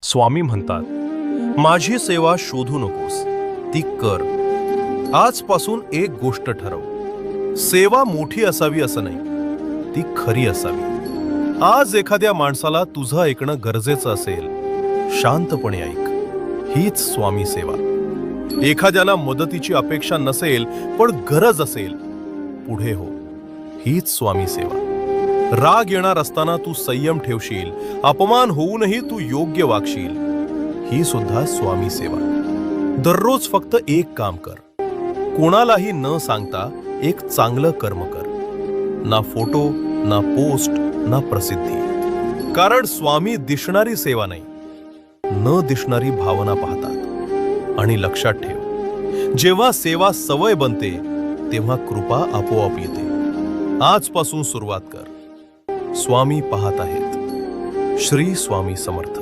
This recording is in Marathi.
स्वामी म्हणतात, माझी सेवा शोधू नकोस, ती कर. आजपासून एक गोष्ट ठरव, सेवा मोठी असावी असं नाही, ती खरी असावी. आज एखाद्या माणसाला तुझं ऐकणं गरजेचं असेल, शांतपणे ऐक. हीच स्वामी सेवा. एखाद्याला मदतीची अपेक्षा नसेल पण गरज असेल, पुढे हो. हीच स्वामी सेवा. राग येणार असताना तू संयम ठेवशील, अपमान होऊनही तू योग्य वागशील, ही सुद्धा स्वामी सेवा. दररोज फक्त एक काम कर, कोणालाही न सांगता एक चांगलं कर्म कर. ना फोटो, ना पोस्ट, ना प्रसिद्धी. कारण स्वामी दिसणारी सेवा नाही, न दिसणारी भावना पाहतात. आणि लक्षात ठेव, जेव्हा सेवा सवय बनते तेव्हा कृपा आपोआप येते. आजपासून सुरुवात कर. स्वामी पाहत आहेत. श्री स्वामी समर्थ.